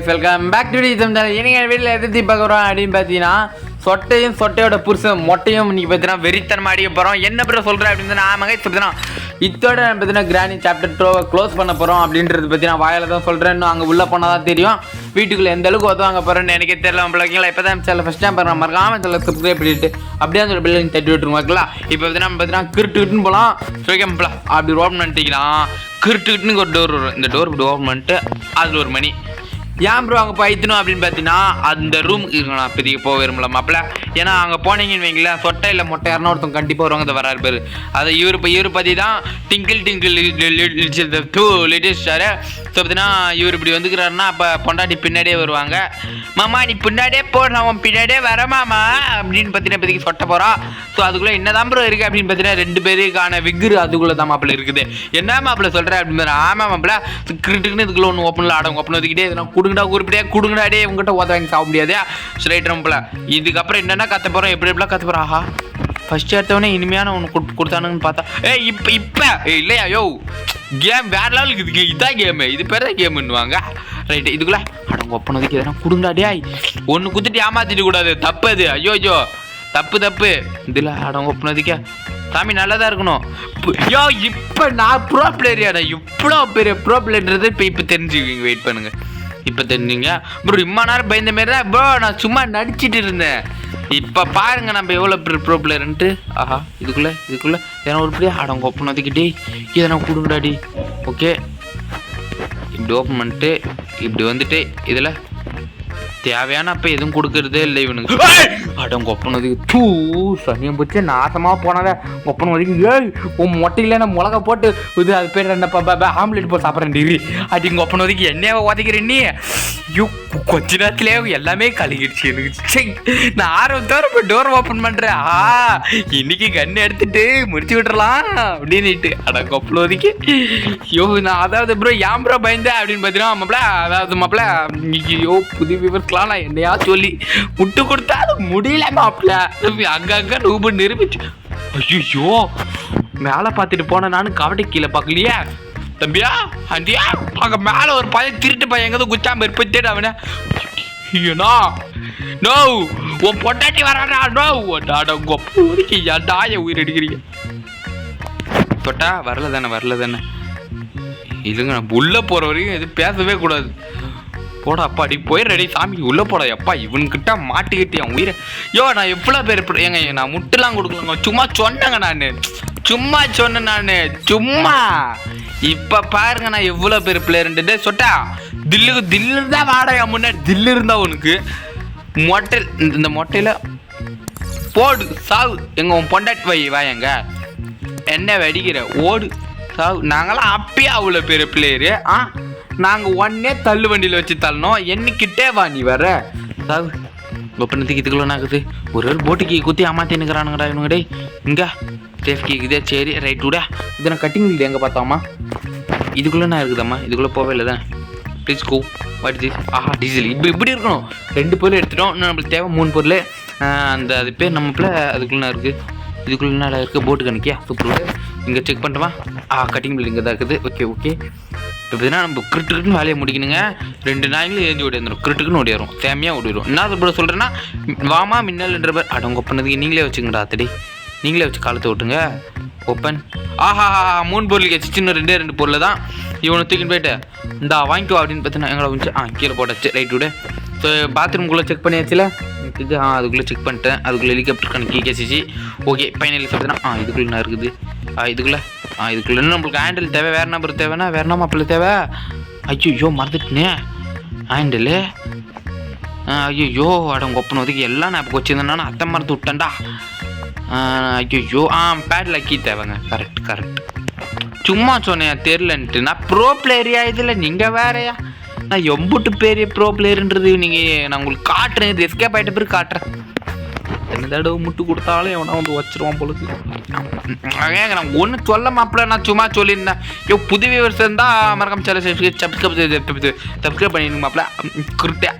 Welcome back to நீங்கள் வீட்டில் எதிர்த்து பார்க்குறோம் அப்படின்னு பார்த்தீங்கன்னா சொட்டையோட புருஷன் மொட்டையும் இன்னைக்கு பார்த்தீங்கன்னா வெறித்தனமாக அடிக்க போகிறோம். என்ன பேர் சொல்கிறேன் அப்படின்னு ஆமாங்க பார்த்தீங்கன்னா இதோட பார்த்தீங்கன்னா கிராணி சாப்டர் 2 க்ளோஸ் பண்ண போகிறோம் அப்படின்றது பார்த்தீங்கன்னா வாயில் தான் சொல்கிறேன். இன்னும் அங்கே உள்ளே போனால் தான் தெரியும் வீட்டுக்குள்ளே எந்த அளவுக்கு ஒத்துவாங்க போகிறேன்னு எனக்கே தெரியல. பிள்ளைங்களா இப்போ தான் சேனல் ஃபஸ்ட் டைம் பாருங்க மறக்காம சேனல் சப்ஸ்கிரைப் பண்ணிட்டு அப்படியே அந்த பிள்ளைங்க தட்டி விட்டுருவாங்களா. இப்போ பார்த்தீங்கன்னா கிருட்டுக்கிட்டுன்னு போகலாம் சொல்லிக்கலாம் அப்படி ஓப்பன் பண்ணிட்டீங்கன்னா கிருட்டுக்கிட்டுன்னு ஒரு டோர் வரும். இந்த டோர் இப்படி ஓப்பன் பண்ணிட்டு அதில் ஒரு மணி ஏன் ப்ரோ அங்கே போய்த்தணும் அப்படின்னு பார்த்தீங்கன்னா அந்த ரூமுக்கு இருக்கணும் அப்போதைக்கு போக விரும்பல மாப்பிள்ள. ஏன்னா அங்கே போனீங்கன்னு வைங்களேன் சொட்டை இல்லை மொட்டை யாருன்னா ஒருத்தவங்க கண்டிப்பாக வருவாங்க. அதை வராரு பேர் அதை இவர் பற்றி தான் டிங்கிள் லேட்டஸ்ட் ஸ்டாரு. ஸோ பார்த்தீங்கன்னா இவர் இப்படி வந்துக்கிறாருன்னா அப்போ பொண்டாட்டி பின்னாடியே வருவாங்க. மாமா நீ பின்னாடியே போடுறான் அவன் பின்னாடியே வரமாமா அப்படின்னு பார்த்தீங்கன்னா இப்போதைக்கு சொட்ட போகிறான். ஸோ அதுக்குள்ளே என்ன தான் ப்ரோ இருக்குது அப்படின்னு பார்த்தீங்கன்னா 2 பேருக்கான விக்ரு அதுக்குள்ளே தான் மாப்பிள்ள இருக்குது. என்ன மாப்பிள்ள சொல்கிறேன் அப்படின்னு ஆமாம் மாப்பிள்ள கிரிட்டுக்குன்னு இதுக்குள்ளே ஒன்று ஓப்பனில் ஆடம் ஓப்பன் வச்சுக்கிட்டே இதெல்லாம் குடுங்கடாடே உங்ககிட்ட ஓத வாங்கி சாப்பிட முடியாது. ஸ்ட்ரைட் ரம்பில் இதுக்கப்புறம் என்னென்ன கற்ற போகிறோம் எப்படிலாம் கற்ற போகிறோம். ஆஹா ஃபஸ்ட் எடுத்தவொடனே இனிமையான ஒன்று கொடுத்தானுங்கன்னு பார்த்தா இப்போ இல்லையா யோ கேம் வேற லெவலுக்கு இதுக்கு இதான் கேமு இது பேர் தான் கேமுன்னுவாங்க. ரைட்டு இதுக்குள்ள அடங்க ஒப்பனதுக்கு எதனா கொடுங்கடாடியா ஒன்று குத்துட்டு ஏமாத்திட்டு கூடாது தப்பு அது. ஐயோ தப்பு இதில் அடங்க ஒப்பனதுக்கே சாமி நல்லதாக இருக்கணும். யோ இப்போ நான் ப்ரோ பிளேயரியாடா இவ்வளோ பெரிய ப்ரோ பிளேயர்ன்றது இப்போ தெரிஞ்சுக்குவீங்க. வெயிட் பண்ணுங்க இப்போ தெரிஞ்சுங்க ப்ரோ. இம்மா நேரம் பயந்த மாரி தான் ப்ரோ நான் சும்மா நடிச்சிட்டு இருந்தேன். இப்போ பாருங்க நம்ம எவ்வளோ ப்ரோ பிளேயர்ன்ட்டு. ஆஹா இதுக்குள்ளே ஏன்னா ஒரு பிள்ளையா அடங்க ஓப்பன் வச்சுக்கிட்டே இதெல்லாம் கொடுங்கடாடி. ஓகே இப்படி ஓப்பன் பண்ணிட்டு இப்படி வந்துட்டு இதில் தேவையான அப்போ எதுவும் கொடுக்கறதே இல்லை இவனுக்கு. அடங்க ஒப்பனதுக்கு தூ சனியம் போச்சு நாசமாக போனத ஒப்பன வரைக்கும் உன் மொட்டையில் நான் மிளகா போட்டு இது அது பேர் என்னப்பா ஆம்லேட் போட்டு சாப்பிட்றேன் டிகிரி அது இங்கே ஒப்பன வரைக்கும் என்னையாவை உதைக்கிறேன் நீ. ஐயோ கொஞ்ச நேரத்துலேயே எல்லாமே கழுகிடுச்சு எனக்கு. நான் ஆரம்பத்தோட இப்போ டோர் ஓப்பன் பண்ணுறேன். இன்னைக்கு கண்ணு எடுத்துட்டு முடிச்சு விட்டுறலாம் அப்படின்னுட்டு அடங்க ஒப்பன வரைக்கும். ஐயோ நான் அதாவது ப்ரோ ஏன் ப்ரோ பயந்தேன் அப்படின்னு பார்த்தீங்கன்னா மாப்பிள்ள அதாவது மாப்பிள்ள ஐயோ புது விவரத்துலாம் நான் என்னையா சொல்லி விட்டு கொடுத்தா அது முடியல மாப்பிள்ள அங்கங்க ரூபு நிரூபிச்சு. ஐயோ மேலே பார்த்துட்டு போன நானும் கவட்டை கீழே பார்க்கலையே தம்பியா ஆண்டியா அங்கே மேலே ஒரு பையன் திருட்டு பையன் எங்கேயும் குச்சாம இருப்பேன் அவனே. ஐயோண்ணா நோ உன் பொண்டாட்டி வராடா நோ ஒப்பனைக்கு ஏன்டாய உயிர் அடிக்கிறீங்க. தொட்டா வரல தானே இல்லைங்க நம்ம உள்ளே போகிற வரைக்கும் எதுவும் பேசவே கூடாது. போடா அப்பா அடி போயிடுறடி சாமி உள்ளே போடா எப்பா இவனுக்கிட்ட மாட்டிக்கிட்டு என் உயிரை. நான் எவ்வளோ பேர் ஏங்க நான் முட்டெல்லாம் கொடுக்கலங்க சும்மா சொன்னேன் நான் சும்மா. இப்போ பாருங்க நான் எவ்வளோ பேர் பிளேயர்ன்ட்டு சொட்டா தில்லு தான் வாடகை முன்னாடி தில்லு இருந்தா உனக்கு மொட்டை இந்த மொட்டையில் போடு சாவு எங்க உன் பொண்டாட்டி வாயங்க என்ன வெடிக்கிற ஓடு சாவு. நாங்களாம் அப்பயே அவ்வளோ பேர் பிளேயரு. நாங்கள் ஒன்னே தள்ளு வண்டியில் வச்சு தள்ளணும் என்னைக்கிட்டே வா நீ வர சாவு. ஒப்பனத்துக்கு இதுக்குள்ள ஆகுது ஒரு போட்டுக்கு குத்தி அம்மாத்தின்னுக்கிறானுங்கடா இவனுங்கடே. இங்கே சேஃப்டி இருக்குதே சரி ரைட் விடா. இது நான் கட்டிங் வீடு எங்கே பார்த்தோம்மா இதுக்குள்ளே நான் இருக்குதாம்மா இதுக்குள்ளே போவே இல்லை தான் ப்ளீஸ் கோ வாட் திஸ். ஆஹா டீசல் இப்படி இருக்கணும். 2 பொருள் எடுத்துட்டோம் இன்னும் நம்மளுக்கு தேவை 3 பொருள். அந்த அது பேர் நம்ம பிள்ளை அதுக்குள்ளே இருக்குது இதுக்குள்ளே என்ன இருக்குது போட்டு கணக்கியா சூப்பர். இங்கே செக் பண்ணிட்டோமா கட்டிங் பில் இங்கே தான் இருக்குது. ஓகே இப்போ பார்த்தீங்கன்னா நம்ம கிரிட்டுக்குன்னு வேலையை முடிக்கணுங்க. 2 நாய்களும் ஏஞ்சி ஓடிடுறோம் கிரிட்டுக்குன்னு ஓடிடுறோம் தேமையாக ஓடிடுறோம். என்ன அது சொல்கிறேன்னா வாமா மின்னல்ன்ற பேர் அடங்க பண்ணதுக்கு நீங்களே வச்சுங்கடா அத்தடி நீங்களே வச்சு காலத்தை விட்டுங்க. ஓப்பன் 3 பொருள் கேச்சு சின்ன 2 பொருள் தான் இவனை தூக்கின்னு போயிட்டு இந்தா வாங்கிக்கோ அப்படின்னு பார்த்தீங்கன்னா எங்களை வந்து கீழே போட்டாச்சு ரைட் விடு. ஸோ பாத்ரூம்குள்ளே செக் பண்ணியாச்சுல இது அதுக்குள்ளே செக் பண்ணிட்டேன். அதுக்குள்ளே ஹெலிகாப்டர் கணக்கு கேசிச்சு. ஓகே ஃபைனலி பார்த்தீங்கன்னா இதுக்குள்ளே என்ன இருக்குது இதுக்குள்ளே இன்னும் நம்மளுக்கு ஹேண்டில் தேவை. வேறு நம்பர் தேவைன்னா வேறு நம்ம அப்படி தேவை. ஐயோ மறந்துட்டுனே ஹேண்டில். ஐயோ அடங்க ஒப்பனை ஒதுக்கி எல்லாம் நான் இப்போ வச்சுருந்தேன்னா அத்தை மறந்து விட்டேன்டா. ஐயோ பேட் லக்கி தேவைங்க. கரெக்ட் சும்மா சொன்னேன் தெரிலன்ட்டு. நான் ப்ரோ பிளேயரியா இதில் நீங்கள் வேறையா நான் எம்புட்டு பெரிய ப்ரோ பிளேயர்ன்றது நீங்கள் நான் உங்களுக்கு காட்டுறேன். இது எஸ்கேப் ஆகிட்ட பிறகு காட்டுறேன். என்ன தடவை முட்டு கொடுத்தாலும் எவனா வந்து வச்சிருவான் பொழுது. ஏங்க நான் ஒன்றும் சொல்ல மாப்பிள்ள நான் சும்மா சொல்லியிருந்தேன். புது விவசாயம் தான் மறக்காம சப்ஸ்கிரைப் பண்ணிடுங்க மாப்பிள்ள கிருட்டா.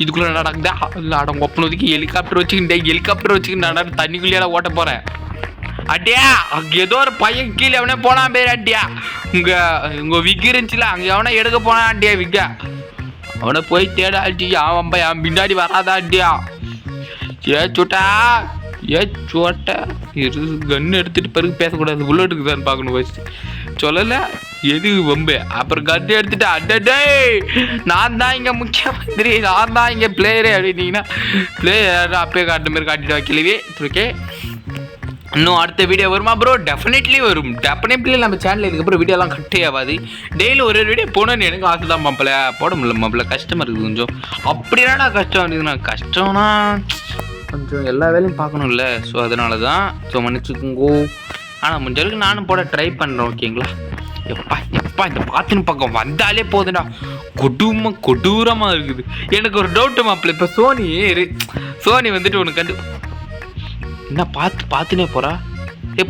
இதுக்குள்ளே நடக்குதா அடங்க ஒப்பனதுக்கு ஹெலிகாப்டர் வச்சுக்கிட்டு நான் தண்ணிக்குள்ளேயே ஓட்ட போகிறேன். அட்டியா ஏதோ ஒரு பையன் கீழே எவனே போனான் பேர் அட்டியா உங்கள் விக்கு இருந்துச்சுல அங்கே எவனா எடுக்க போனான் அட்டியா விக்கா. அவனை போய் தேடாட்டி அவன் என் பின்னாடி வராதாட்டியா சுட்டா சோட்டா இரு கன்று எடுத்துட்டு பிறகு பேசக்கூடாது புல்லட் இருக்குதான்னு பார்க்கணும் ஃபர்ஸ்ட் சொல்லலை எது வம்பு அப்புறம் கன்று எடுத்துட்டு அடடே நான் தான் இங்கே முக்கியமந்திரி நான் தான் இங்கே பிளேயரு அப்படின்னீங்கன்னா பிளேயர் அப்பயே காட்டுற மாதிரி காட்டிட்டு வைக்கலவே ஓகே இன்னும் அடுத்த வீடியோ வருமா ப்ரோ டெஃபினெட்லி வரும் டெஃபினெட்லி நம்ம சேனலில் இதுக்கப்புறம் வீடியோலாம் கட்டே ஆகாது டெய்லி ஒரு வீடியோ போகணுன்னு எனக்கு ஆசை தான் மாப்பிள்ள போட முடியல மாப்பிள்ள கஷ்டமாக இருக்குது கொஞ்சம் அப்படின்னா கஷ்டம் இருக்குதுண்ணா கஷ்டம்னா கொஞ்சம் எல்லா வேலையும் பார்க்கணும்ல ஸோ அதனால தான் ஸோ மன்னிச்சுக்கோங்கோ ஆனால் முடிஞ்சளவுக்கு நானும் போட ட்ரை பண்ணுறேன் ஓகேங்களா எப்பா இந்த பாத்தின பக்கம் வந்தாலே போதுடா கொடூரமாக இருக்குது எனக்கு ஒரு டவுட்டு மாப்பிள்ள இப்போ சோனி வந்துட்டு உனக்கு கண்டு என்ன பார்த்துனே போகிறா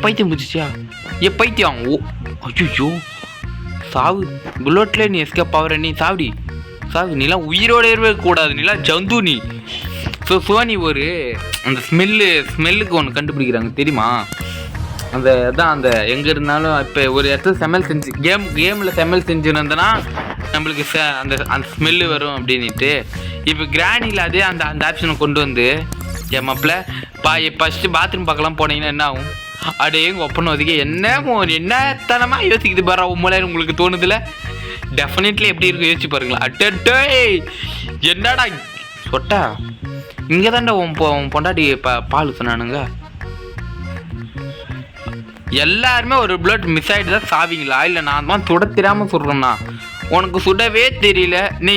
பைத்தியம் முடிச்சிச்சியா பைத்தியம் ஓ ஐயோ சாவு புல்லட்ல நீ எஸ்கேப் ஆகிற நீ சாவு நீலாம் உயிரோட இருக்கக்கூடாது நீலாம் ஜந்து நீ ஸோ சோனி ஒரு அந்த ஸ்மெல்லுக்கு ஒன்று கண்டுபிடிக்கிறாங்க தெரியுமா அந்த அதான் அந்த எங்கே இருந்தாலும் இப்போ ஒரு இடத்துல சமையல் செஞ்சு கேமில் சமையல் செஞ்சுருந்தேன்னா நம்மளுக்கு அந்த ஸ்மெல்லு வரும் அப்படின்ட்டு இப்போ கிராணியில் அதே அந்த ஆப்ஷனை கொண்டு வந்து என் மாப்பிள்ள ஃபஸ்ட்டு பாத்ரூம் பார்க்கலாம் போனீங்கன்னா என்ன ஆகும் அப்படியே எங்கள் ஒப்பனை ஒதுக்கி என்னத்தனமாக யோசிக்குது பாரா உண்மையில உங்களுக்கு தோணுதில்ல டெஃபினெட்லி எப்படி இருக்கும் யோசிச்சு பாருங்களா அட்டே என்னடா சொட்டா இங்கே தாண்டா உன் பொண்டாட்டி பால் சொன்னானுங்க எல்லாருமே ஒரு பிளட் மிஸ் ஆகிட்டு தான் சாவிங்களா இல்லை நான் தான் சுட தெரியாமல் சொல்கிறேன்னா உனக்கு சுடவே தெரியல நீ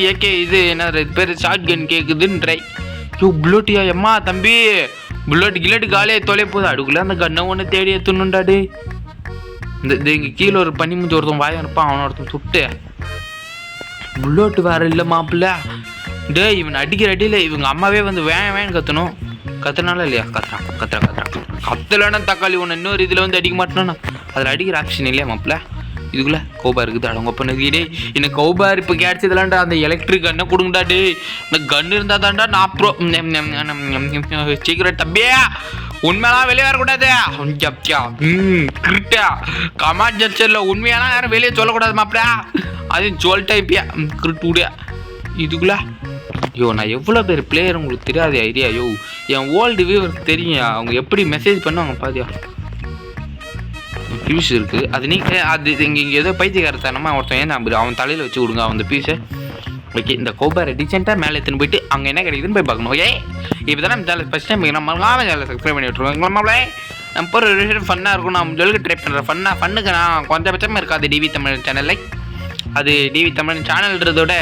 இது என்ன பேர் ஷார்ட் கன் கேட்குதுன்ற புல்லட்டியா எம்மா தம்பி புல்லட் காலியாக தொலை போகுது அடுக்குள்ள அந்த கண்ணை ஒன்று தேடி எத்துணுண்டாடு இந்த இங்கே கீழே ஒரு பனி முடிஞ்சு ஒருத்தன் வாயம் இருப்பான் அவனை ஒருத்தன் சுட்டு புல்லட்டு வேற இல்லை மாப்பிள்ள டே இவன் அடிக்கிற அடியில் இவங்க அம்மாவே வந்து வேன்னு கத்துனால இல்லையா கத்தலைன்னா தக்காளி ஒன்று இன்னொரு இதில் வந்து அடிக்க மாட்டேன்னா அதில் அடிக்கிற ஆப்ஷன் இல்லையா மாப்பிள்ள இதுக்குள்ளே கௌபா இருக்குது அடங்க பண்ணுடே எனக்கு கௌபார் இப்போ கிடச்சதுலான்டா அந்த எலக்ட்ரிக் கன்னை கொடுங்கடா டே இந்த கன்று இருந்தால் தான்டா நான் அப்புறம் சீக்கிரம் தம்பியா உண்மையெல்லாம் வெளியே வரக்கூடாது கிரிட்டா கமாண்ட் ஜெஸ்டரில் உண்மையெல்லாம் யாரும் வெளியே சொல்லக்கூடாது மாப்பிள்ள அதையும் சொல்லிட்டேன் இப்பயா கிரிட்டுடியா இதுக்குள்ள நான் எவ்வளோ பேர் பிளேயர் உங்களுக்கு தெரியாது ஐடியா என் ஓல்டு வியூவருக்கு தெரியும் அவங்க எப்படி மெசேஜ் பண்ணுவாங்க பாதியா பீஸ் இருக்குது அது நீங்கள் அது இங்கே ஏதோ பைத்தியக்காரத்தனமாக ஒருத்தன் அவன் தலையில் வச்சு கொடுங்க அவன் பீஸை ஓகே இந்த கோபாரை டீசெண்டாக மேலே எடுத்துன்னு போயிட்டு அங்கே என்ன கிடைக்குதுன்னு போய் பார்க்கணும் ஓகே இப்போ தான் நம்ம சேனல் ஃபஸ்ட் டைம் நம்ம சேனலை சப்ஸ்கிரைப் பண்ணி விட்டுருவோம் நம்மளே நம்ம போகிற ஒரு விஷயம் ஃபன்னாக இருக்கும் நான் உங்களுக்கு ட்ரை பண்ணுறேன் ஃபன்னுக்கு நான் கொஞ்சபட்சமாக இருக்காது டிவி தமிழ் சேனலில் அது டிவி தமிழ் சேனல்ன்றதோட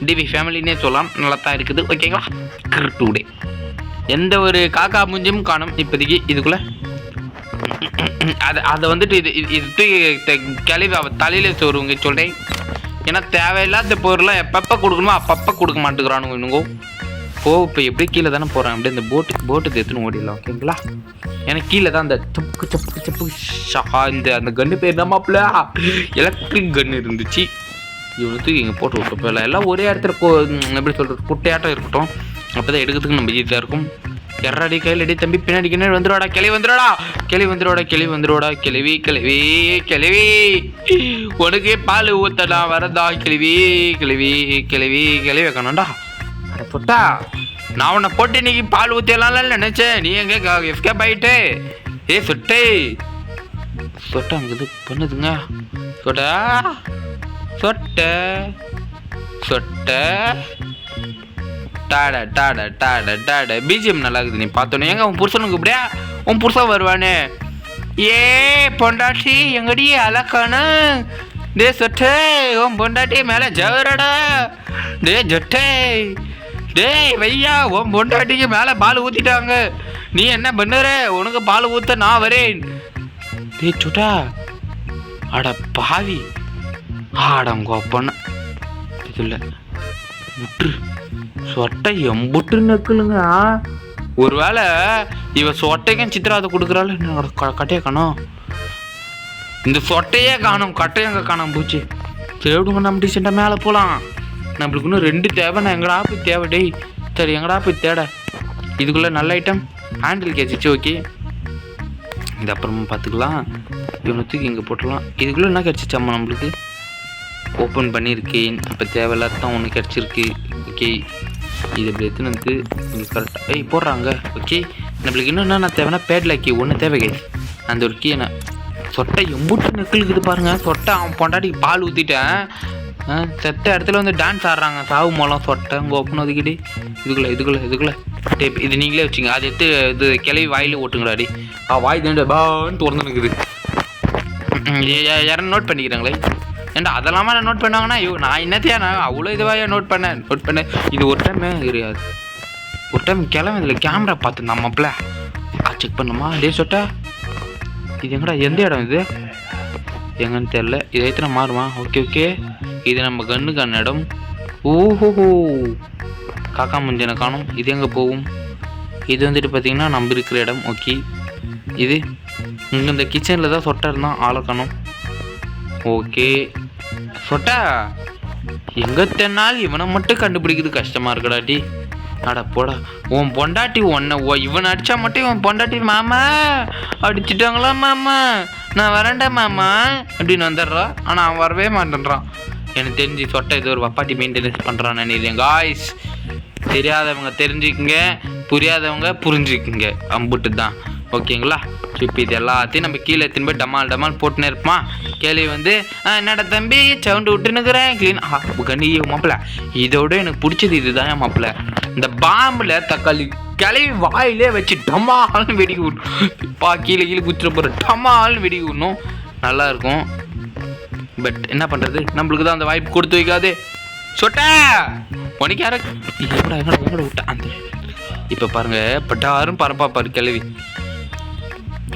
டிவி ஃபேமிலின்னே சொல்லலாம் நல்லா தான் இருக்குது ஓகேங்களா டுடே எந்த ஒரு காக்கா மூஞ்சும் காணும் இப்போதைக்கு இதுக்குள்ளே அதை வந்துட்டு இது கிளவி அவள் தலையில சோறுங்க சொல்கிறேன் ஏன்னா தேவையில்லாத பொருளாக எப்பப்போ கொடுக்கணுமோ அப்பப்போ கொடுக்க மாட்டேங்கிறானுங்க இன்னுங்கோ இப்போ எப்படி கீழே தானே போகிறான் அப்படியே இந்த போட்டுக்கு எடுத்துன்னு ஓடிடலாம் ஓகேங்களா ஏன்னா கீழே தான் அந்த சப்பு ஷஹா அந்த கன்று பேர் தான் மாப்பிள்ள எலக்ட்ரிக் கன்று இருந்துச்சு இவனுக்கு இங்கே போட்டு விட்டுப்போம் எல்லாம் ஒரே இடத்துல எப்படி சொல்கிறது குட்டையாட்டம் இருக்கட்டும் அப்போ தான் எடுக்கிறதுக்கு நம்ம ஈஸியாக இருக்கும் எர்றாடி கையில் அடி தம்பி பின்னாடி கிணறு வந்துடுவாடா கிளவி வந்துடுவாடா கிளவி உனக்கே பால் ஊத்தடா வரதா கிளவி வைக்கணும்டா அட போட்டா நான் உன்னை போட்டு இன்னைக்கு பால் ஊற்றிடலாம்ல நினைச்சேன் நீ எங்கே எஸ்கேப் ஆகிட்டு சொட்டை அங்கே இது பண்ணுதுங்க சொட்டை டாட பிஜிஎம் நல்லா இருக்குது நீ பார்த்தோன்னே எங்க உன் புருஷனுக்கு இப்படியா உன் புருஷன் வருவானே பொண்டாட்டி எங்கடி அலக்கானு டே சொட்டே உன் பொண்டாட்டி மேலே ஜவரடா டே ஜொட்டே டே வையா உன் பொண்டாட்டிக்கு மேலே பால் ஊற்றிட்டாங்க நீ என்ன பண்ணுற உனக்கு பால் ஊற்ற நான் வரேன் டே சுட்டா அட பாவி ஆடங்கோ பொண்ணு இது இல்லை விட்டுரு சொட்டை எம்புட்டு நெக்குலுங்க ஒருவேளை இவ சொட்டைக்கும் சித்திராதை கொடுக்குறாள் என்னோட கட்டையை காணோம் இந்த சொட்டையே காணும் கட்டையங்க காணாம போச்சு தேடுங்க நம்ம டீசெண்டாக மேலே போகலாம் நம்மளுக்கு இன்னும் 2 தேவை நான் எங்கடா போய் தேவை டேய் சரி எங்கடா போய் தேட இதுக்குள்ளே நல்ல ஐட்டம் ஹேண்டில் கேச்சிச்சு ஓகே இது அப்புறமா பார்த்துக்கலாம் இவனுக்கு இங்கே போட்டுடலாம் இதுக்குள்ளே என்ன கிடச்சிச்சாம்மா நம்மளுக்கு ஓப்பன் பண்ணியிருக்கேன் அப்போ தேவையில்லாதான் ஒன்று கிடச்சிருக்கு ஓகே இது இப்படி எடுத்துன்னு வந்து உங்களுக்கு கரெக்டாக போடுறாங்க. ஓகே நம்மளுக்கு இன்னும் என்ன தேவைன்னா பேட்லாக் கீ ஒன்று தேவை கைஸ். அந்த ஒரு கீ என்ன சொட்டை எம்பூட்டு நெக்கிலுக்குது பாருங்கள். சொட்டை அவன் பொண்டாட்டிக்கு பால் ஊற்றிட்டேன். செத்த இடத்துல வந்து டான்ஸ் ஆடுறாங்க சாவு மூலம் சொட்டை உங்கள் ஒப்பனை ஒதுக்கிட்டு இதுக்குள்ளே டேப் இது நீங்களே வச்சுங்க. அது எடுத்து இது கிளவி வாயில் ஓட்டுங்களாடி. வாய் தண்டு பான்னு திறந்துனுக்குது. யாரும் நோட் பண்ணிக்கிறாங்களே ஏன்டா அதெல்லாமா நான் நோட் பண்ணுவாங்கன்னா ஐயோ நான் என்னத்தையா நான் அவ்வளோ இதுவாக நோட் பண்ணேன். இது ஒரு டைம் கிடையாது. ஒரு டைம் கிளம்பி இதில் கேமரா பார்த்து நம்மப்பில் செக் பண்ணலாமா டே சொட்டா இது எங்கடா எந்த இடம் இது எங்கன்னு தெரில. இது எத்தனை மாறுமா? ஓகே இது நம்ம கண்ணுக்கான இடம். ஓஹோ காக்கா முஞ்சனை காணும். இது எங்கே போகும்? இது வந்துட்டு பார்த்தீங்கன்னா நம்ம இருக்கிற இடம். ஓகே இது இங்கே இந்த கிச்சனில் தான் சொட்டை இருந்தால் ஆளை காணும். ஓகே சொட்டா எங்கே தென்னால் இவனை மட்டும் கண்டுபிடிக்கிறது கஷ்டமாக இருக்கடாட்டி. அட போடா உன் பொண்டாட்டி இவன் அடித்தா மட்டும் இவன் பொண்டாட்டி மாமா அடிச்சுட்டாங்களா மாமா நான் வரேன்டா மாமா அப்படின்னு வந்துடுறா. ஆனால் அவன் வரவே மாட்டேன்றான். எனக்கு தெரிஞ்சு சொட்டை இது ஒரு வப்பாட்டி மெயின்டெனன்ஸ் பண்ணுறான்னு நினைக்கிறேன். காய்ஸ் தெரியாதவங்க தெரிஞ்சுக்குங்க, புரியாதவங்க புரிஞ்சுக்குங்க. அம்புட்டு தான் ஓகேங்களா. இப்போ இது எல்லாத்தையும் நம்ம கீழே திரும்ப டமால் போட்டுனே இருப்போமா. கேள்வி வந்து என்னடா தம்பி சவுண்டு விட்டுனுக்குறேன் க்ளீன் கண்ணி மாப்பிள்ள. இதோட எனக்கு பிடிச்சது இதுதான் மாப்பிள்ள. இந்த பாம்பில் தக்காளி கிளவி வாயிலே வச்சு டமால்னு வெடிக்க விடணும். கீழே குச்சிட போகிற டமால்னு வெடிக்க விடணும். நல்லாயிருக்கும். பட் என்ன பண்ணுறது நம்மளுக்கு தான் அந்த வாய்ப்பு கொடுத்து வைக்காது. சொட்ட உனக்கு யார எங்கட விட்டா அந்த இப்போ பாருங்கள் பட்டாரும் பரப்பாப்பாரு கிளவி.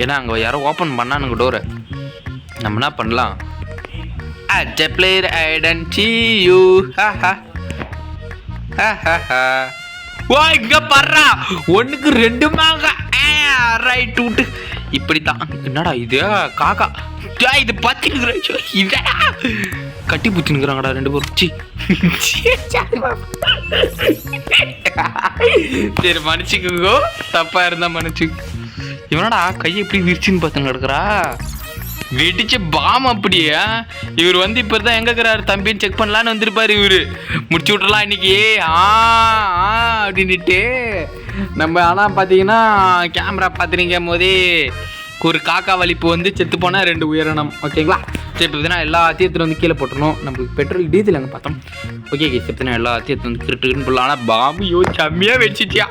ஏன்னா அங்கே யாரோ ஓப்பன் பண்ணானுங்க டோரை. நம்ம என்ன பண்ணலாம் பிளேயர் ஐடன் சி யூ ஓ இங்கே பர்றா ஒன்றுக்கு 2 மாங்க ரைட் விட்டு இப்படித்தான். என்னடா இது காக்கா இது பத்தினுக்குற இதடா கட்டி பூச்சினுக்குறாங்கடா 2 பேரும். சரி மன்னிச்சுக்கோ தப்பா இருந்தா மன்னிச்சுக்கோ. இவனடா கையை எப்படி விரிச்சுன்னு பார்த்துன்னு கிடக்குறா வெடிச்ச பாம் அப்படியே. இவர் வந்து இப்போ தான் எங்கே இருக்கிறாரு தம்பின்னு செக் பண்ணலான்னு வந்திருப்பாரு. இவர் முடிச்சு விட்றலாம் இன்னைக்கு அப்படின்ட்டு நம்ம. ஆனால் பார்த்தீங்கன்னா கேமரா பார்த்துருக்கும் போதே ஒரு காக்கா வலிப்பு வந்து செத்து போனால் 2 உயிரினம். ஓகேங்களா. சரி இப்போ பார்த்தீங்கன்னா எல்லாத்தையும் எடுத்துகிட்டு வந்து கீழே போட்டுருணும். நம்மளுக்கு பெட்ரோல் டீசல் அங்கே பார்த்தோம். ஓகே பார்த்தீங்கன்னா எல்லாத்தையும் எடுத்து வந்து கிரிட்டுன்னு போடலாம். ஆனால் பாம்பு செம்மையாக வச்சுட்டியா.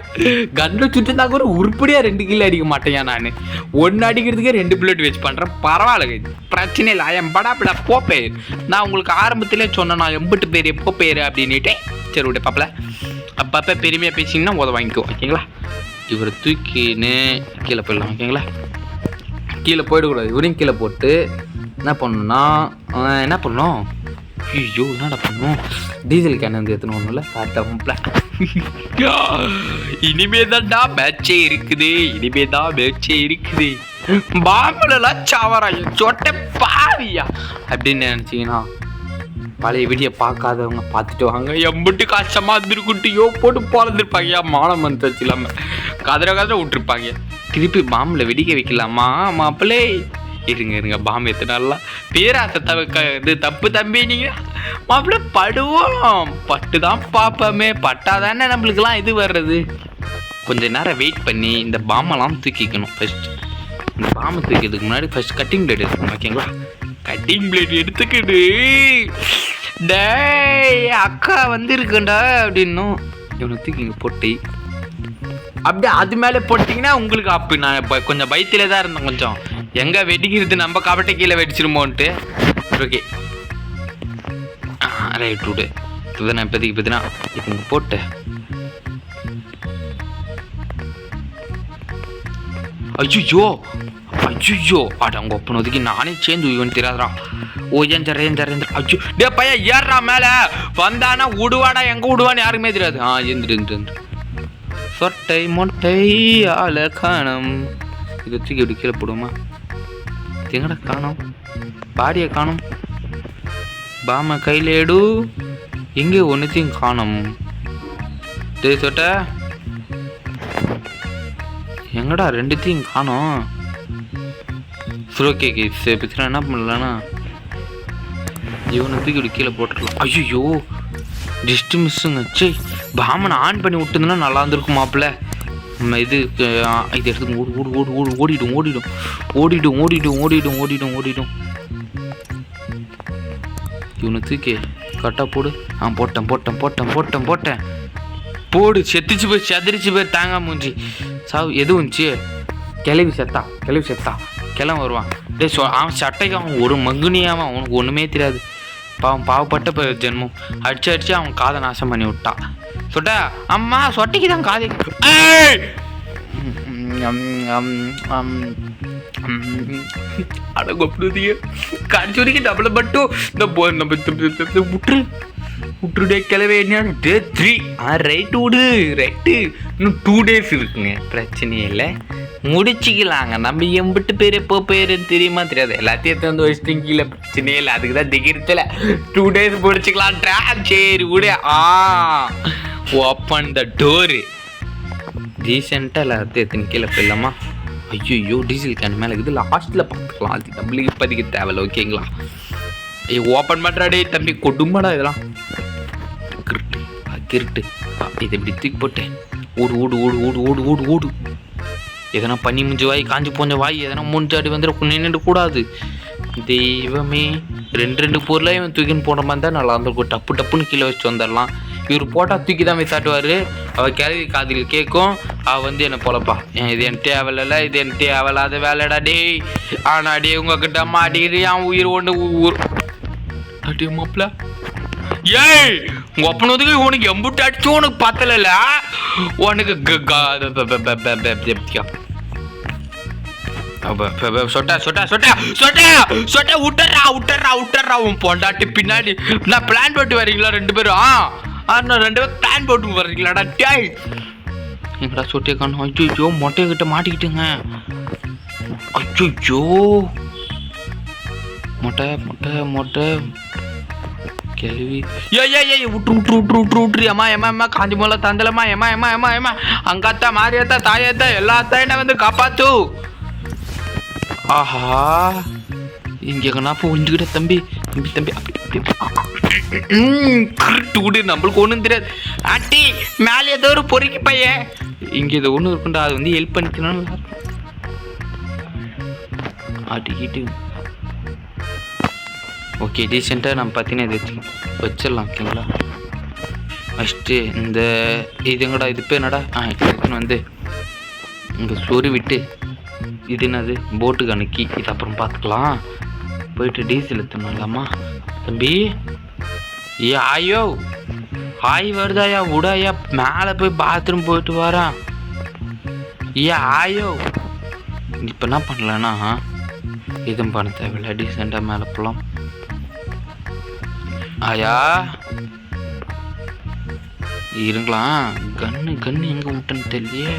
கண்ணில் சுட்டுனா கூட உருப்படியாக 2 கிலோ அடிக்க மாட்டேன். நான் 1 அடிக்கிறதுக்கே 2 புல்லட் வச்சு பண்ணுறேன். பரவாயில்ல பிரச்சனை இல்லை. எம்படா போப்பேர் நான் உங்களுக்கு ஆரம்பத்திலே சொன்னேன் நான் எம்பிட்டு பேர் எப்போ பேர் அப்படின்னுட்டு. சரி விட பாப்பல அப்பப்போ பெருமையாக பேசிங்கன்னா உத வாங்கிக்கோ. ஓகேங்களா. இவரை தூக்கின்னு கீழே போயிடலாம். ஓகேங்களா. கீழே போயிடக்கூடாது. இவரையும் கீழே போட்டு என்ன பண்ணணும்னா என்ன பண்ணணும் ஐயோ என்னடா பண்ணணும் டீசல் கேன் வந்து எத்தனை ஒன்றும்ல பார்த்தா இனிமே தான்டா மேட்சே இருக்குது. பாம்புலலாம் சாவராயா சொட்டை பாவியா அப்படின்னு நினச்சிங்கன்னா பழைய வீடியோ பார்க்காதவங்க பார்த்துட்டு வாங்க. எம்பிட்டு கஷ்டமாக இருந்துருக்குட்டியோ போட்டு போகிறதுருப்பாங்க. மானம் வந்துச்சு இல்லாமல் கதற விட்டுருப்பாங்க. திருப்பி பாம்பில் வெடிக்க வைக்கலாமா மாப்பிள்ளை? இருங்க பாம்பு எத்தனாலாம் பேராசை இது தப்பு தம்பி. நீங்கள் மாப்பிள்ளை படுவோம் பட்டு தான் பார்ப்போமே. பட்டாதானே நம்மளுக்கெல்லாம் இது வர்றது. கொஞ்சம் நேரம் வெயிட் பண்ணி இந்த பாம்பெல்லாம் தூக்கிக்கணும். ஃபஸ்ட்டு இந்த பாம்பை தூக்கிறதுக்கு முன்னாடி ஃபஸ்ட் கட்டிங் பிளேட் எடுக்கணும். ஓகேங்களா. கட்டிங் பிளேட் எடுத்துக்கிட்டு டேய் அக்கா வந்து இருக்குண்டா அப்படின்னும் இவனை தூக்கி இங்கே போட்டு அப்படியே அது மேலே போட்டிங்கன்னா உங்களுக்கு அப்போ நான் இப்போ கொஞ்சம் பயத்திலே தான் இருந்தேன். கொஞ்சம் எங்கே வெடிக்கிறது நம்ம கபட்டை கீழே வெடிச்சிருமோன்ட்டு. ஓகே ரைட் விடு. இப்போ நான் இப்போதைக்கு பார்த்தீங்கன்னா இப்போ இங்கே போட்டு ஐயோ அடங்க ஒப்பனதுக்கு நானே சேர்ந்து உயிவன் தெரியாதரா. ஓ ஏஞ்சர் ஐயோ டே பையன் ஏறா மேலே வந்தானா விடுவாடா எங்கே விடுவான்னு யாருக்குமே தெரியாது. எந்திரு சொட்டை மொட்டை ஆள காணும். இதை தூக்கி இப்படி கீழே போடுவோமா? எங்கடா காணும் பாடியை காணும். பாம கையில் எடு எங்கே ஒன்றுத்தையும் காணும். டே சொட்ட எங்கடா 2த்தையும் காணும். சரி ஓகே பிரச்சனை என்ன பண்ணலான்னா இவனை தூக்கி இப்படி கீழே போட்டுடலாம். ஐயோ ஜஸ்ட் மிஸ்ஸுங்க. சரி பாமனை ஆன் பண்ணி விட்டுருந்தோன்னா நல்லா இருந்திருக்கும் மாப்பிள்ள. இது இது எடுத்து ஓடு ஓடு ஓடு ஓடு ஓடிடும் ஓடிடும் ஓடிடும் ஓடிடும் ஓடிடும் ஓடிடும் ஓடிடும். இவனை தூக்கி கரெக்டாக போடு. போட்டேன் போட்டேன் போட்டேன் போட்டேன் போட்டேன் போடு. செத்துச்சு போய் செதறிச்சு போய் தாங்க மூஞ்சி சாவு. எது வந்துச்சு? கிளவி செத்தா கிளம்பி வருவான். டே அவன் சட்டைக்கு அவன் ஒரு மங்குனியாவன், அவனுக்கு ஒன்றுமே தெரியாது. பாவப்பட்ட ஜென்மம். அடிச்சு அவன் காதை நாசம் பண்ணி விட்டான். சொட்டா அம்மா சொட்டைக்கு தான் காதை அடங்கொப்படுதிய கடிச்சு வரைக்கும் டபுள மட்டும் இந்த விட்டுடே கிளவே என்ன 3 ரைட்டு விடு ரைட்டு. இன்னும் 2 days இருக்குங்க, பிரச்சனையே இல்லை, முடிச்சுக்கலாங்க. நம்ம எம்பிட்டு பேர் எப்போ பேருன்னு தெரியுமா தெரியாது, எல்லாத்தையும் வந்து வச்சுட்டு கீழே, பிரச்சனையே இல்லை. அதுக்கு தான் திகிரிச்சல 2 days முடிச்சுக்கலான்றா. சரி விடு. Open the door. ரீசெண்டாக எல்லாத்தையும் எத்தனை கீழே போயிடலாமா? ஐயோ டீசல் கேன் மேலே இருக்குது, லாஸ்ட்டில் பார்த்துக்கலாம். அது நம்மளுக்கு இப்போதைக்கு தேவையில்ல, ஓகேங்களா? ஓப்பன் பண்ணுறாடே தம்பி, கொடுமடா இதெல்லாம். கிருட்டு இதை இப்படி தூக்கி போட்டேன். ஓடு ஓடு ஓடு ஓடு ஓடு ஓடு ஓடு. எதனா பண்ணி முடிஞ்ச வாய், காஞ்சி போஞ்ச வாய், எதனா மூஞ்சாடி வந்துட நின்று கூடாது. தெய்வமே, 2 பொருளாக இவன் தூக்கின்னு போன மாதிரி தான் நல்லா இருந்திருக்கும். டப்பு டப்புன்னு கீழே வச்சு வந்துடலாம். இவர் போட்டால் தூக்கி தான் விசாட்டுவார். அவள் கிளவி காதில் கேட்கும். அவள் வந்து என்னை பொழப்பா, இது என் தேவையில்ல, இது என் தேவையில்லாத வேலைடா டே. ஆனா டே உங்ககிட்ட மாட்டிக்கிட்டு என் உயிர் ஒன்று ஊர் அடே மாப்பிள்ள. ஏய் உங்க அப்பனதுக்கு உனக்கு எம்புட்டு அடிச்சு உனக்கு பத்தல உனக்கு சொட்டா சொட்டா சொட்டா சொட்டா சொட்டா விட்டுறா விட்டுறா விட்டுறா. உன் பொண்டாட்டி பின்னாடி நான் பிளான் போட்டு வரீங்களா 2 பேரும்? நான் 2 பேரும் பிளான் போட்டு வர்றீங்களாடா? டேய் எங்கடா சொட்டே காணும்? ஐயோ மொட்டையை கிட்ட மாட்டிக்கிட்டுங்க. ஐயோ மொட்டை மொட்டை மொட்டை கேள்வி. ஏய் விட்டு விட்டு விட்டு விட்டு விட்டுரு. அம்மா ஏமா அம்மா காஞ்சி மூல தந்தலம்மா. ஏமா ஏமா ஏமா ஏமா அங்காத்தா மாரியாத்தா தாயாத்தா எல்லாத்தையும் என்ன வந்து காப்பாத்து. ஆஹா இங்க எங்கன்னா ஒழிஞ்சுக்கிட்ட தம்பி தம்பி தம்பி. கரெக்டு விடு, நம்மளுக்கு ஒன்றும் தெரியாது. ஆண்டி மேலே ஏதோ ஒரு பொறுக்கி பையன் இங்கே ஏதோ ஒன்று இருக்குண்டா, அது வந்து ஹெல்ப் பண்ணிக்கணும். ஆட்டிக்கிட்டு ஓகே டீசெண்டாக நம்ம பார்த்தீங்கன்னா இது வச்சிடலாம், ஓகேங்களா? ஃபஸ்ட்டு இந்த இதுங்கடா இது பேர் என்னடா? இதுன்னு வந்து இங்கே சொறி விட்டு இது என்னது போட்டுக்கு அணுக்கி இது அப்புறம் பார்த்துக்கலாம். போயிட்டு டீசல் எடுத்துடலாமா தம்பி? ஆயோ ஆய் வருதாயா விடாயா, மேலே போய் பாத்ரூம் போயிட்டு வரான். ஆயோ இப்போ என்ன பண்ணலான்னா இதுவும் பண்ண தேவையில்லை, டீசெண்டாக மேலே போகலாம். ஆயா இருங்களாம். கன்னு எங்கே விட்டுன்னு தெரியலையே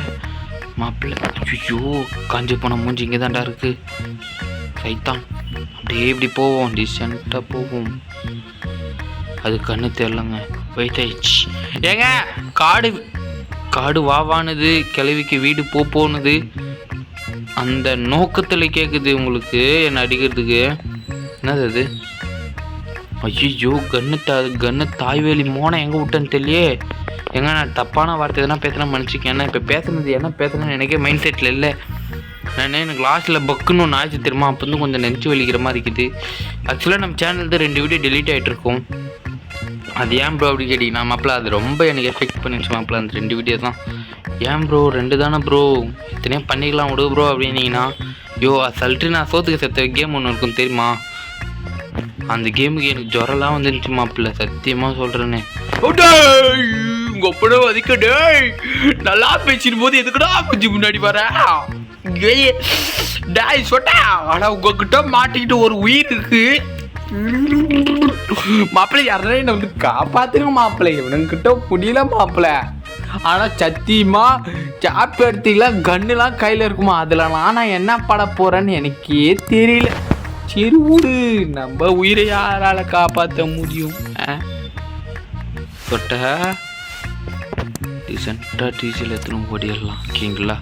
மாப்பிள்ளை. ஐயோ காஞ்சி போன மூஞ்சி இங்கே தான்டா இருக்கு. சைத்தான் அப்படியே இப்படி போவோம், டீசெண்டாக போவோம். அது கண்ணு தெரிலங்க, வெயிட் ஆயிடுச்சு. ஏங்க காடு வாவானது, கிளவிக்கு வீடு போனுது, அந்த நோக்கத்தில் கேட்குது உங்களுக்கு என்ன அடிக்கிறதுக்கு. என்னது அது? ஐயோ கன்னு தாய்வேலி மோனை எங்கே விட்டேன்னு தெரியலையே. எங்க நான் தப்பான வார்த்தை எதனா பேசுனா மன்னிச்சிக்கேன். ஏன்னா இப்போ பேசுனது என்ன பேசுனேன்னு எனக்கே மைண்ட் செட்டில் இல்லை. நான் எனக்கு லாஸ்ட்டில் பக்குன்னு ஒன்று ஆச்சு தெரியுமா, அப்போ வந்து கொஞ்சம் நெஞ்சு வலிக்கிற மாதிரி இருக்குது. ஆக்சுவலாக நம்ம சேனல் தான் 2 வீடியோ டெலீட் ஆகிட்டு இருக்கோம். அது ஏன் ப்ரோ அப்படி கேட்டிங்கன்னா மாப்பிள்ள அது ரொம்ப எனக்கு எஃபெக்ட் பண்ணிடுச்சு மாப்பிள்ள, அந்த 2 வீடியோ தான். ஏன் ப்ரோ 2 தானே ப்ரோ, இத்தனையும் பண்ணிக்கலாம் விடு ப்ரோ அப்படின்னீங்கன்னா. சல்ட்டு நான் சோத்துக்கு செத்த கேம் ஒன்று இருக்கும் தெரியுமா, அந்த கேமுக்கு எனக்கு ஜுரம்லாம் வந்துருந்துச்சு மாப்பிள்ள, சத்தியமாக சொல்கிறேன்னு. உங்க அப்பட அதிக்கடே நல்லா பேசிடும் போது எதுக்குடா கொஞ்சம் முன்னாடி வர டாய் சொட்டா. ஆனால் உங்ககிட்ட மாட்டிக்கிட்டு ஒரு உயிர் இருக்கு மாப்பிள்ளை. யாரா என்ன வந்து காப்பாத்துங்க மாப்பிள்ளை, இவனுங்கிட்ட முடியல மாப்பிள்ளை. ஆனால் சத்தியமா சாப் எடுத்தீங்களா கன்னுலாம் கையில் இருக்குமா, அதில் நான் என்ன பட போகிறேன்னு எனக்கே தெரியல. சரி விடு, நம்ம உயிரை யாரால காப்பாற்ற முடியும்? சொட்ட டீசெண்டாக டீசல் எத்தனை ஓடிடலாம், ஓகேங்களா?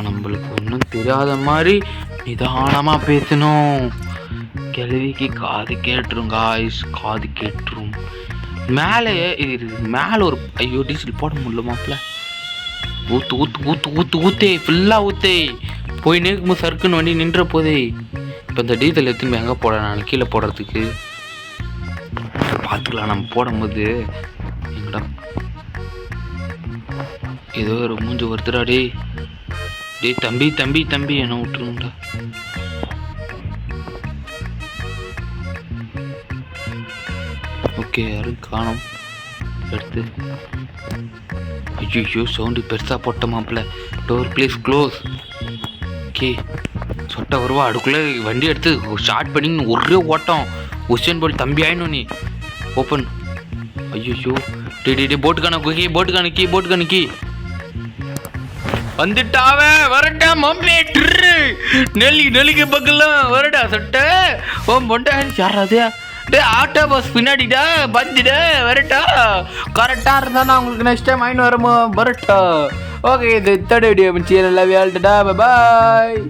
நம்மளுக்கு ஒன்றும் தெரியாத மாதிரி நிதானமாக பேசணும். கேள்விக்கு காது கேட்டுரும் காய்ஸ், காது கேட்டுரும். மேலே இது மேலே ஒரு ஐயோ டீசல் போட முடியல மாப்பிள்ள. ஊத்து ஊத்து ஊத்து ஊத்து ஊத்தே ஃபுல்லாக ஊத்தே போய் நேர்க்கும்போது சறுக்குன்னு வண்டி நின்ற போதே. இப்போ இந்த டீசல் எடுத்துன்னு எங்கே போட நான் கீழே போடுறதுக்கு பார்த்துக்கலாம். நம்ம போடும்போது எங்கடா ஏதோ ஒரு மூஞ்சி ஒருத்தரா டே தம்பி தம்பி தம்பி என்ன விட்டுருங்கடா. ஓகே யாரும் காணோம். எடுத்து ஐயோ சவுண்டு பெருசாக போட்ட மாப்பிள்ள. Door please close. ஓகே சொட்டை வருவா அதுக்குள்ளே வண்டி எடுத்து ஸ்டார்ட் பண்ணி ஒரே ஓட்டம். உஷன் போல் தம்பி ஆயினும் நீ ஓப்பன். ஐயோ டே போட்டுக்கான கீ வந்துட்டாவே வரட்டா மம்மி நெல்லிக்கு பக்கலாம் வரடா சொட்டை. ஓ பொண்டா யாராவது டே ஆட்டோ பஸ் பின்னாடிடா வந்துடா வரட்டா. கரெக்டாக இருந்தா உங்களுக்கு நெக்ஸ்ட் டைம் ஆயின்னு வரமோ வரட்டா. ஓகே இது தேர்ட் வீடியோ முடிச்சு நல்லா வேல்டா பாய்.